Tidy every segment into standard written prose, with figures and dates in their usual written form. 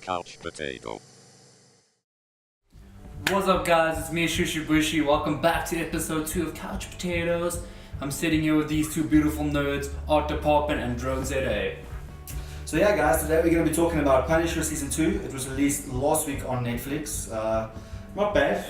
Couch Potato. What's up, guys? It's me, ShushieBushie. Welcome back to episode 2 of Couch Potatoes. I'm sitting here with these two beautiful nerds, Artdepartment and DroneZA. So yeah, guys, today we're going to be talking about Punisher Season 2. It was released last week on Netflix. Not bad.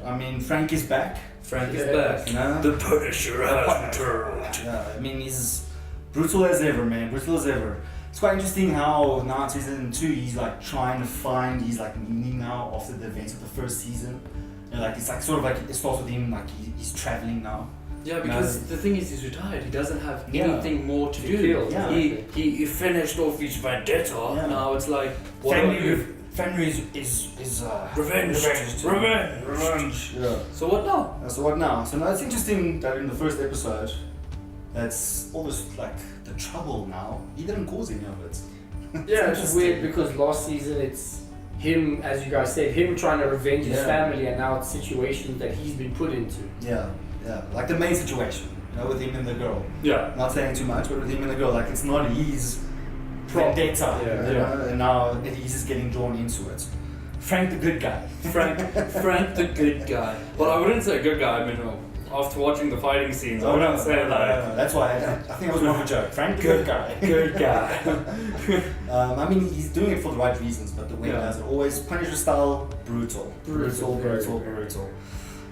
I mean, Frank is back. Frank is back. You know? The Punisher has returned. Yeah, I mean, he's brutal as ever, man. Brutal as ever. It's quite interesting how now in Season 2 he's like trying to find his like meaning now after the events of the first season. And like it's like sort of like it starts with him like he's traveling now. Yeah, because the thing is, he's retired. He doesn't have anything more to do. Feel, yeah. He finished off his vendetta. Yeah. Now it's like Family is revenge. Yeah. So what now? So now it's interesting that in the first episode, that's almost like the trouble now. He didn't cause any of it. Yeah, it's weird because last season it's him, as you guys said, him trying to revenge his family, and now it's situations that he's been put into. Yeah, like the main situation, you know, with him and the girl. Yeah. Not saying too much, but with him and the girl, like it's not his vendetta, you know, and now he's just getting drawn into it. Frank the good guy. Frank the good guy. Well, I wouldn't say good guy. I mean, after watching the fighting scenes, I wouldn't say that. That's why I think it was more of a joke. Frank the good guy. Good guy. I mean, he's doing it for the right reasons, but the way he does it, always Punisher style, brutal.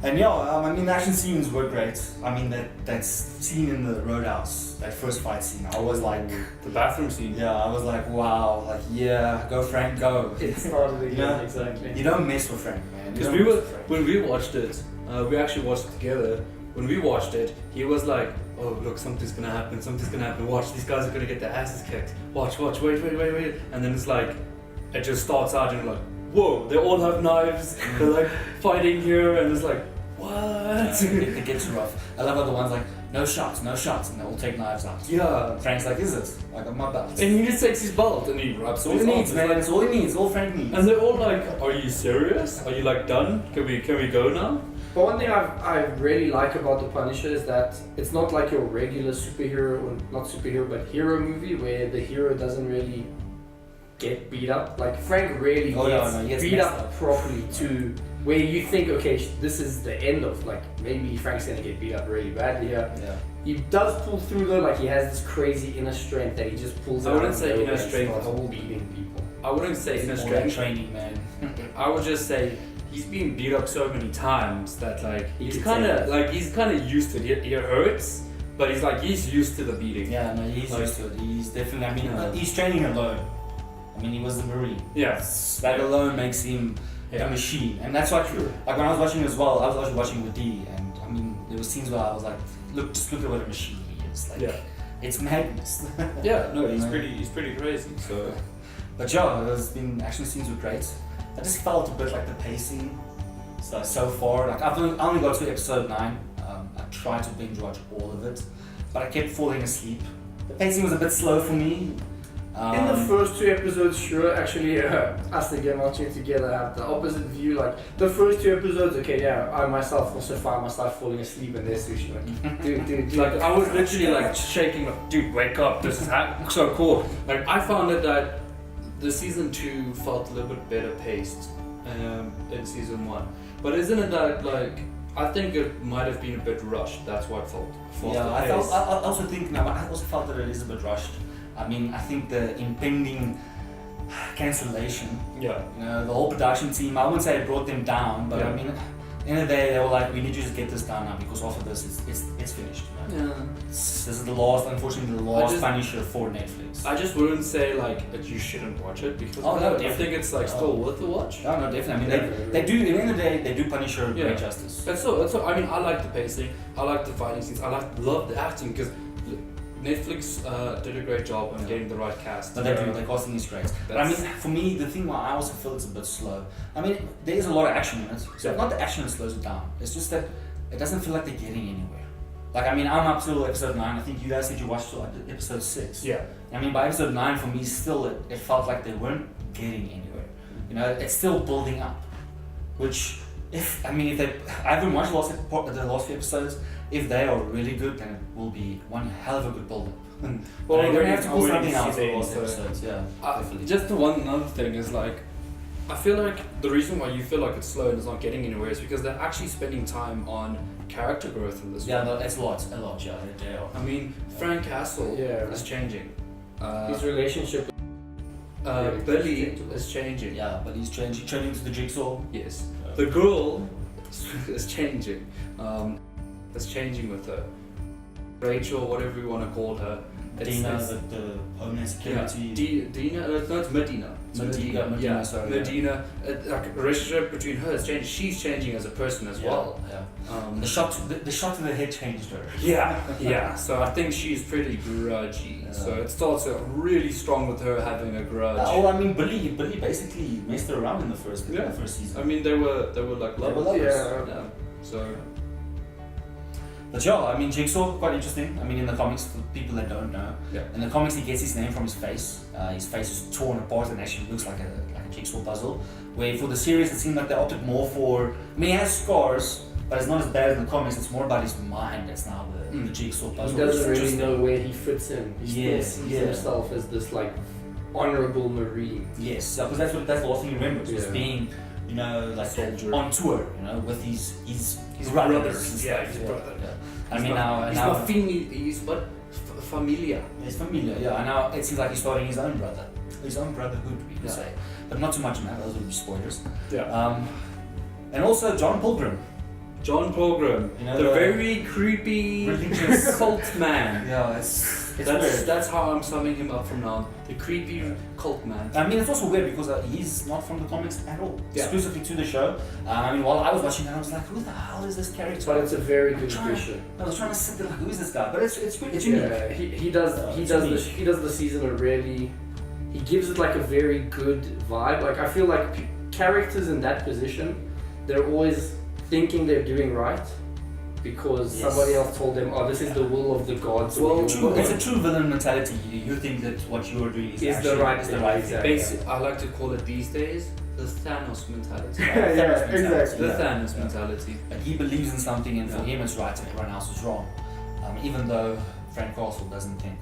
And yeah, I mean, the action scenes were great. I mean, that scene in the roadhouse, that first fight scene, I was like... The bathroom scene. Yeah, I was like, wow, like, yeah, go Frank, go. It started again, Yeah. exactly. You don't mess with Frank, man. Because when we watched it, we actually watched it together. When we watched it, he was like, oh, look, something's gonna happen. Watch, these guys are gonna get their asses kicked. Watch, wait. And then it's like, it just starts out and you're like, whoa, they all have knives, they're like fighting here, and it's like, what? It gets rough. I love how the one's like, no shots, and they all take knives out. Yeah. Frank's like, is it? Like, I'm not belt. And he just takes his belt and he rubs All he needs, man. It's all he needs. All Frank needs. And they're all like, are you serious? Are you like done? Can we go now? But one thing I really like about The Punisher is that it's not like your regular superhero, or not superhero, but hero movie where the hero doesn't really get beat up. Like Frank really gets beat up properly to where you think, okay, this is the end of, like, maybe Frank's gonna get beat up really badly here. Yeah. He does pull through though, like he has this crazy inner strength that he just pulls out. I wouldn't say inner strength. Beating people. I wouldn't say inner strength. Training, man. I would just say he's been beat up so many times that like he's could kind say of used to it. It hurts, but he's used to the beating. Yeah, no, he's used to it. He's definitely, I mean, he's training alone. I mean, he was the Marine. Yeah. That alone makes him a machine. And that's why, like when I was watching as well, I was actually watching with D, and I mean, there were scenes where I was like, just look at what a machine he is. Like, it's madness. Yeah, no, he's pretty crazy. So, but yeah, there's been action scenes were great. I just felt a bit like the pacing so far. Like I only got to episode 9. I tried to binge watch all of it, but I kept falling asleep. The pacing was a bit slow for me. In the first 2 episodes, sure, actually, us again watching it together have the opposite view. Like the first 2 episodes, okay, yeah, I myself also find myself falling asleep, and there's Sushi like, dude. like I was literally like shaking, like, dude, wake up! This is so cool. Like I found it that the season 2 felt a little bit better paced in season 1, but isn't it that like I think it might have been a bit rushed. That's what felt. Yeah, I also think now. I also felt that it is a bit rushed. I mean, I think the impending cancellation, you know, the whole production team, I wouldn't say it brought them down, but I mean, at the end of the day, they were like, we need to just get this done now because after this, it's finished. You know? Yeah. This is unfortunately the last Punisher for Netflix. I just wouldn't say like that you shouldn't watch it because I think it's like still worth the watch. No, definitely. I mean, they do, at the end of the day, they do Punisher great justice. That's so, I mean, I like the pacing, I like the fighting scenes, love the acting because Netflix did a great job on getting the right cast. But the casting is great. But I mean, for me, the thing why I also feel it's a bit slow, I mean, there is a lot of action in it, so not the action that slows it down, it's just that it doesn't feel like they're getting anywhere. Like, I mean, I'm up to episode 9, I think you guys said you watched episode 6. Yeah. I mean, by episode 9, for me, still, it felt like they weren't getting anywhere. You know, it's still building up, which, I haven't watched the last few episodes. If they are really good, then it will be one hell of a good build-up. Well, we're gonna have to I'm pull waiting something to out see for the last end, so- episodes. Yeah, definitely. Just the one another thing is like, I feel like the reason why you feel like it's slow and it's not getting anywhere is because they're actually spending time on character growth in this Yeah, one. no, it's a lot, yeah, they are. I mean, Frank Castle Yeah. is changing. His relationship. really Billy changing. is changing. Yeah, but he's turning to the jigsaw. Yes. The girl is changing. It's changing with her. Rachel, whatever you want to call her. Dina, the Homeland Security. Dina, no, it's Medina. Medina, sorry. Medina. Like a relationship between her has changed. She's changing as a person as well. Yeah. The shot to the head changed her. Yeah. So I think she's pretty grudgy. Yeah. So it starts really strong with her having a grudge. Oh, I mean, Billy basically messed her around in the first season. I mean, they were like lovers. Yeah. So. But yeah, I mean, Jigsaw, quite interesting. I mean, in the comics, for people that don't know, in the comics he gets his name from his face. His face is torn apart and actually looks like a jigsaw puzzle. Where for the series, it seemed like they opted more for. I mean, he has scars, but it's not as bad as in the comics. It's more about his mind that's now the jigsaw puzzle. He doesn't really know where he fits in. He still sees yeah. himself as this like honorable marine. Yes, because that's the last thing he remembers was being, you know, like soldier on tour, you know, with his brothers. And Yeah, stuff. his brother. Yeah. I mean, now he's not he's what familiar. He's familiar, yeah. And now it seems like he's starting his own brotherhood, we could say, but not too much in that. Those would be spoilers. Yeah. And also John Pilgrim, you know, the very creepy religious cult man. Yeah, That's how I'm summing him up from now. The creepy cult man. I mean, it's also weird because he's not from the comics at all, Yeah. exclusively to the show. I mean, while I was watching that, I was like, who the hell is this character? But it's a very good addition. I was trying to sit there like, who is this guy? But it's unique. Yeah, he does the season a really. He gives it like a very good vibe. Like I feel like characters in that position, they're always thinking they're doing right because somebody else told them, "Oh, this is the will of the gods." Well, it's a true villain mentality. You think that what you're doing is the right thing. Exactly. Basically, I like to call it these days the Thanos mentality. Exactly. The Thanos mentality. Like he believes in something, and for him it's right, and everyone else is wrong. Even though Frank Castle doesn't think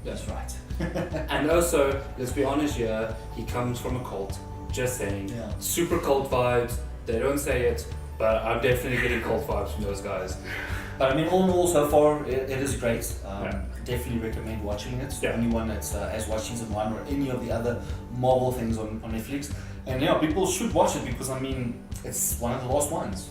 that's right. And also, let's be honest here, he comes from a cult. Just saying. Yeah. Super cult vibes. They don't say it, but I'm definitely getting cult vibes from those guys. But I mean, all in all, so far it is great. Definitely recommend watching it to anyone that has watched season 1 or any of the other Marvel things on Netflix. And yeah, people should watch it because I mean, it's one of the last ones.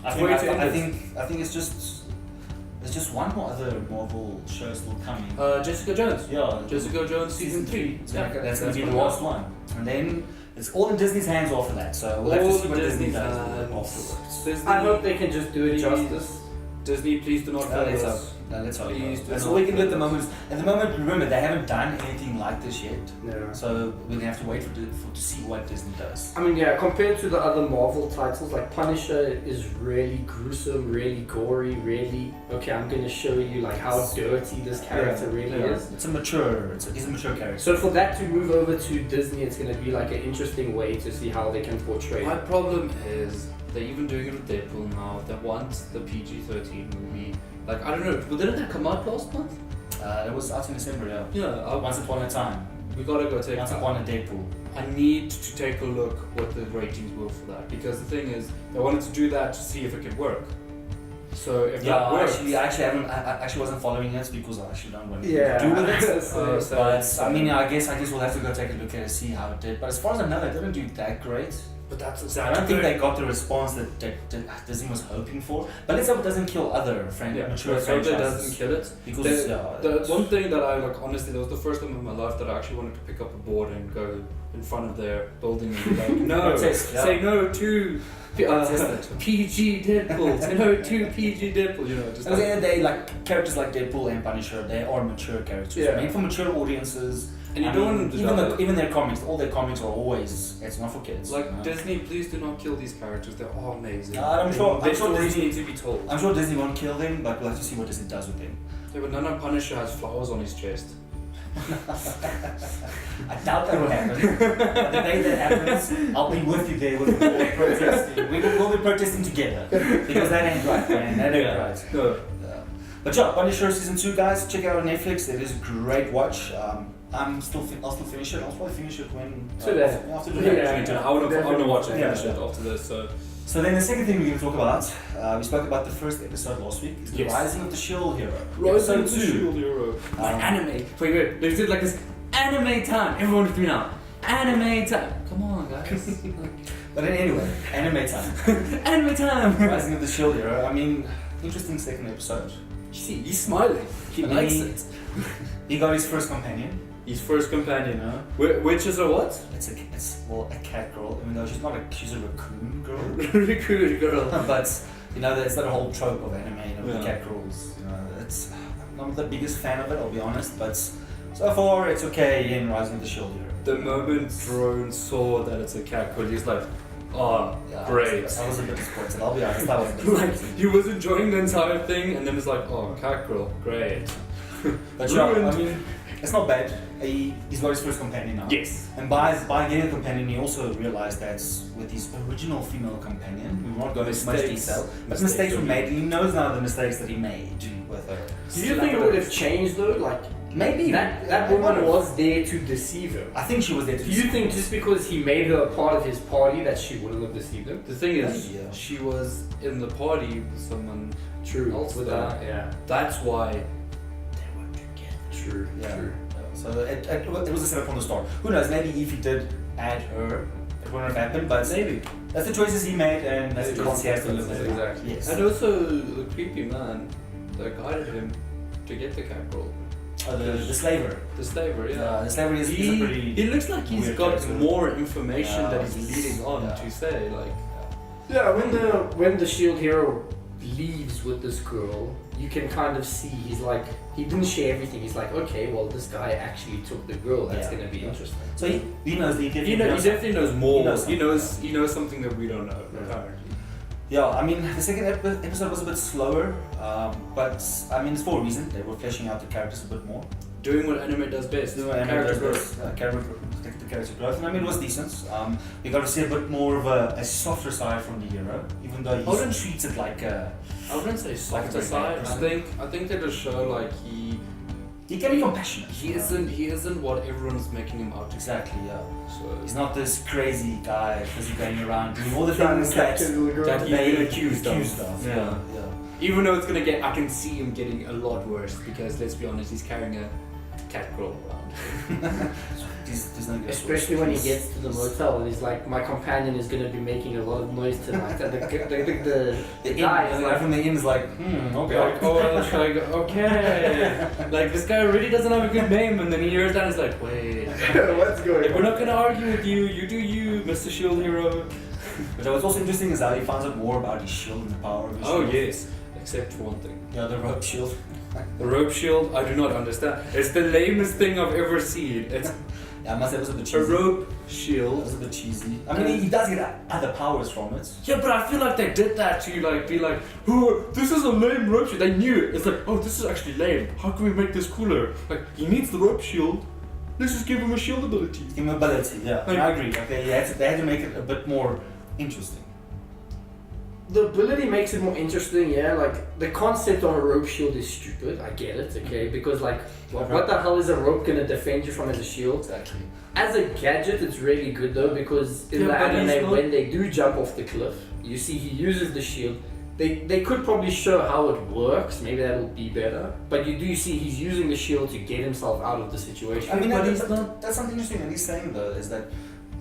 I think it's just one more other Marvel show still coming. Jessica Jones. Yeah, Jessica Jones season 3. That's going to be the last one. And then it's all in Disney's hands after that. So we'll have to see what Disney does afterwards. Disney, I hope they can just do it justice. Disney, please do not fail us. Let's hope. Please do That's not all we can do at the fail moment. At the moment, remember, they haven't done anything like this yet. No. So we're gonna have to wait to see what Disney does. I mean, yeah, compared to the other Marvel titles, like Punisher is really gruesome, really gory, really. Okay, I'm gonna show you like how dirty this character really is. It's a mature character. So for that to move over to Disney, it's gonna be like an interesting way to see how they can portray My it. problem is they're even doing it with Deadpool now. They want the PG-13 movie. Like, I don't know, didn't that come out last month? It was out in December, yeah. Yeah. Once Upon a Time. We gotta go take Once Upon a Deadpool. I need to take a look what the ratings were for that, because the thing is, they wanted to do that to see if it could work. So if that works, I actually wasn't following it because I actually don't want to Yeah. do with it. so I mean, I guess we'll have to go take a look at it and see how it did. But as far as I know, they didn't do that great. but that's So I don't think they got the response that Disney was hoping for. But let's hope it doesn't kill other mature so it franchises. doesn't kill it. Because The one thing that I like, honestly, that was the first time in my life that I actually wanted to pick up a board and go in front of their building and be like, no, Protest, say no to PG Deadpool, say no to PG Deadpool, you know. Just at the end of the day, like characters like Deadpool and Punisher, they are mature characters. Yeah. Made for mature audiences. And you don't want them to even their comics, all their comics are always, it's not for kids. like, you know? Disney, please do not kill these characters. They're all amazing. I'm sure Their stories Disney- need to be told. I'm sure Disney won't kill them, but we'll have to see what Disney does with them. Yeah, but none of Punisher has flowers on his chest. I doubt that will happen. But the day that happens, I'll be with you there with all protesting. We'll be protesting together. Because that ain't right, man. That ain't right. No. But yeah, Punisher season 2, guys, check it out on Netflix. It is a great watch. I'll still finish it. I'll probably finish it when after today. I want to watch it. Yeah. Finish it after this. So then the second thing we're going to talk about, we spoke about the first episode last week, is the Rising of the Shield Hero. Rising of the Episode 2. Shield Hero. Anime. Wait. Let's do it like this. Anime time. Everyone with me now. Anime time. Come on, guys. But then anyway, anime time. Anime time. Rising of the Shield Hero. I mean, interesting second episode. You see, he's smiling. He likes it. He got his first companion. His first companion. You know? Which is a what? It's a cat girl. Even though she's a raccoon girl. Raccoon girl. But you know, there's that whole trope of anime, you know, Yeah. cat girls. You know, I'm not the biggest fan of it, I'll be honest. But so far, it's okay in Rising of the Shield Hero. The moment Drone saw that it's a cat girl, he's like, oh, Yeah, great. I was a bit disappointed. I'll be honest. That was Like, he was enjoying the entire thing, and then it's like, oh, cat girl, great. But yeah, Ruined. I mean, it's not bad. He's got his first companion now. Yes. And by getting a companion, he also realized that with his original female companion, we won't go into much Mistakes. detail, but mistakes were made. He knows now the mistakes that he made with her. Do you think it would have changed though? Like Maybe that woman was there to deceive him. I think she was there to. Do you think just because he made her a part of his party that she wouldn't have deceived him? The thing is, Maybe, yeah. she was in the party with someone True. else With there. that, yeah. That's why they were together. True. Yeah. True. So it was a setup from the start. Who knows? Maybe if he did add her, it wouldn't have happened. But Maybe. that's the choices he made, and that's the choices he has to live with. Exactly. Yes. And also the creepy man that guided him to get the cat girl. The slaver. The slaver, yeah. The slaver is a pretty. He looks like he's weird got character. more information Yeah, that he's he's- leading on yeah. to say. Like, Yeah, when the Shield Hero leaves with this girl, you can kind of see he's like he didn't share everything. He's like, okay, well this guy actually took the girl. That's Yeah. gonna be interesting. So he knows the he definitely knows more. He knows He knows something that we don't know. Yeah. Apparently. Yeah, I mean the second episode was a bit slower, but I mean it's for a reason. They were fleshing out the characters a bit more. Doing what anime does best. Character growth, character growth, and I mean it was decent. We got to see a bit more of a softer side from the hero, even though he's treated like a. I wouldn't say softer very side. bad I think they just show like He can be compassionate. he isn't what everyone's making him out to be. Exactly, yeah. So He's not this crazy guy because he's going around doing all the Trying things to that capture the girl. that he's they been accused of. Yeah. Even though it's gonna get, I can see him getting a lot worse because let's be honest, he's carrying a cat girl around. There's no good. Especially when he gets to the motel and he's like, my companion is gonna be making a lot of noise tonight. And the guy is like, from the inn is like, okay. Like, oh, well, should I go? Okay. Like this guy really doesn't have a good name, and then he hears that and is like, wait, what's going we're not gonna argue with you. You do you, Mr. Shield Hero. But what's also interesting is how he finds out more about his shield and the power of his Oh shield. yes, except for one thing. Yeah, the rope shield. The rope shield, I do not understand. It's the lamest thing I've ever seen. It's Yeah, I must say it was a bit a cheesy. rope It shield. was a bit cheesy. I mean, he does get other powers from it. Yeah, but I feel like they did that to like be like, oh, this is a lame rope shield. They knew it. It's like, oh, this is actually lame. How can we make this cooler? Like, he needs the rope shield. Let's just give him a shield ability. Give him ability, yeah. Like- I agree. Okay, they had to make it a bit more interesting. The ability makes it more interesting, yeah. Like the concept of a rope shield is stupid. I get it, okay, because like, what the hell is a rope gonna defend you from as a shield? Exactly. As a gadget, it's really good though because in Yeah, the but he's anime, not- when they do jump off the cliff, you see he uses the shield. They could probably show how it works. Maybe that'll be better. But you do see he's using the shield to get himself out of the situation. I mean, But that's, he's not- that's something interesting that he's saying though, is that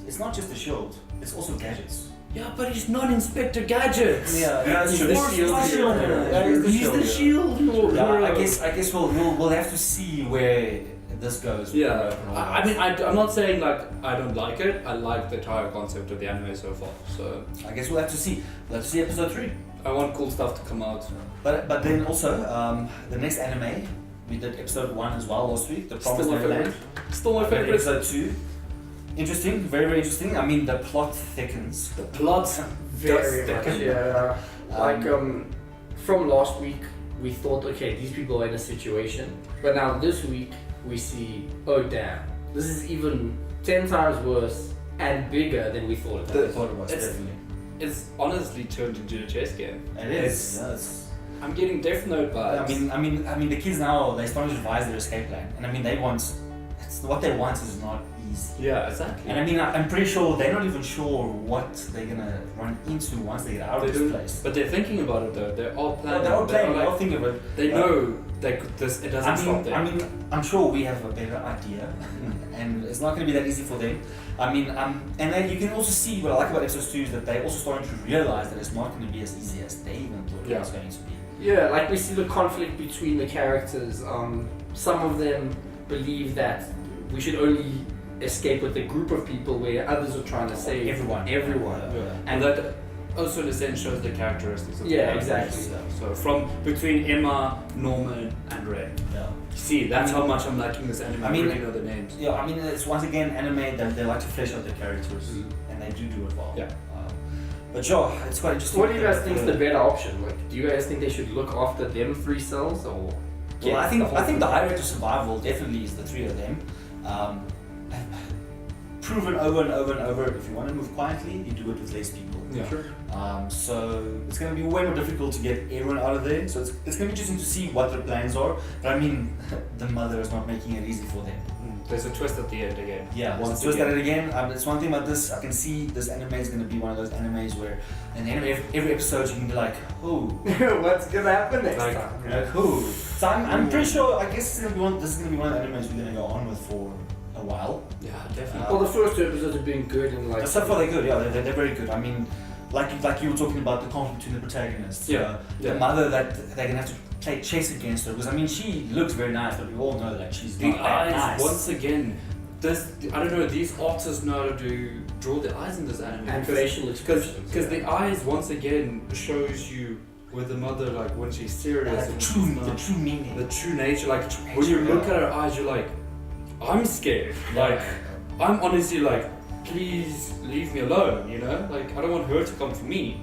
it's not just the shield, it's also gadgets. Yeah, but he's not Inspector Gadgets. Yeah, that's He's true. the Of course, shield he's the hero. shield. Yeah, he's the He's shield the hero. shield hero. Yeah, I guess we'll have to see where this goes. with Yeah, the rope and all I that. mean, I'm not saying like I don't like it. I like the entire concept of the anime so far. So I guess we'll have to see. We'll have to see episode 3. I want cool stuff to come out. But then also the next anime, we did episode 1 as well last week. The Promised Still my Neverland. Still my Then favorite. Episode 2. Interesting, very very interesting. I mean the plot thickens. The plot Very does much, thicken. yeah. Like from last week, we thought, okay, these people are in a situation. But now this week, we see, oh damn, this is even 10 times worse and bigger than we thought it I was. thought it was It's- definitely. It's honestly turned into a chess game. It is. Yeah, I'm getting Death Note vibes. I mean, the kids now they're starting to revise their escape plan, and I mean, what they want is not easy. Yeah, exactly. And I mean, I'm pretty sure they're not even sure what they're gonna run into once they get out of this place. But they're thinking about it though. They're all planning. They're all planning. They're all thinking about it. They know they could. It doesn't stop there. I mean, I'm sure we have a better idea, and it's not going to be that easy for them. I mean, and then you can also see what I like about episode 2 is that they're also starting to realize that it's not going to be as easy as they even thought it was going to be. Yeah, like we see the conflict between the characters. Some of them believe that we should only escape with a group of people, where others are trying to save everyone. And that also in a sense shows the characteristics of the characters. Exactly. So from between Emma, Norman, and Ray. Yeah. See, that's how much I'm liking this anime. I really know the names. Yeah, I mean, it's once again anime that they like to flesh out their characters, and they do it well. Yeah. But sure, it's quite interesting. What do you guys think is the better option? Like, do you guys think they should look after them 3 cells, or? Well, I think the high rate of survival definitely is the 3 of them. Proven over and over and over. If you want to move quietly, you do it with less people. Yeah. Sure. So it's going to be way more difficult to get everyone out of there. So it's going to be interesting to see what their plans are. But I mean, the mother is not making it easy for them. There's a twist at the end again. Yeah, there's a twist at it again. It's one thing about this. I can see this anime is going to be one of those animes where, in the end of every episode, you can be like, "Oh, what's gonna happen next time?" Like, who? So I'm pretty sure. I guess this is going to be one of the animes we're going to go on with for a while. Yeah, definitely. Well, the first 2 episodes have been good, and like. So far they're good. Yeah, they're very good. I mean, like you were talking about the conflict between the protagonists. The mother that they're gonna have to chase against her, because I mean she looks very nice, but we all know that she's the not eyes. that nice. Once again, I don't know. These artists know how to draw the eyes in this anime. And facial expressions. Because the eyes once again shows you with the mother, like when she's serious. The true meaning. The true nature. Like when you look at her eyes, you're like, I'm scared. Like I'm honestly like, please leave me alone. You know, like I don't want her to come for me.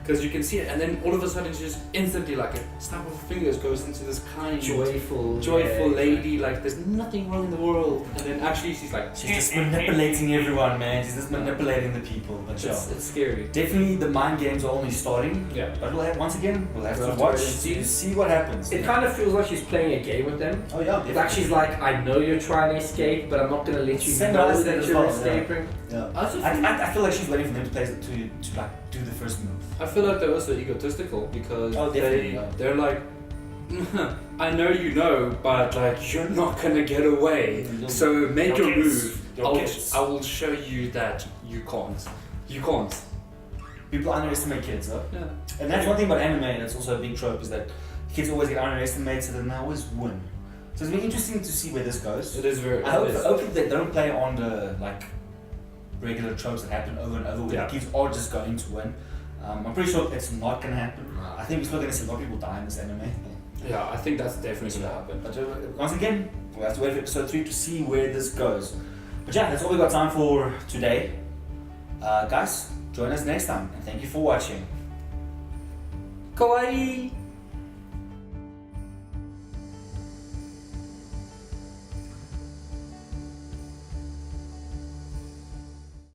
Because you can see it, and then all of a sudden, she just instantly, like a snap of her fingers, goes into this kind, joyful lady. Like there's nothing wrong in the world, and then actually she's like, she's just manipulating everyone, man. She's just manipulating the people. But it's scary. Definitely, the mind games are only starting. Yeah. But we'll have to watch to see what happens. It kind of feels like she's playing a game with them. Oh yeah. Definitely. Like she's like, I know you're trying to escape, but I'm not gonna let you know that you're escaping. Yeah. I feel like she's waiting for them to play to like do the first move. I feel like they're also egotistical because they're like, I know you know, but like you're not gonna get away. So make your move. I will show you that you can't. You can't. People underestimate kids, huh? Yeah. And that's one thing about anime that's also a big trope is that kids always get underestimated and they always win. So it's been interesting to see where this goes. It is very. I hope they don't play on the like regular tropes that happen over and over where the kids are just going to win. I'm pretty sure it's not going to happen. I think we're still going to see a lot of people die in this anime. Yeah, I think that's definitely going to happen. But once again, we'll have to wait for episode 3 to see where this goes. But yeah, that's all we got time for today. Guys, join us next time and thank you for watching. Kawaii!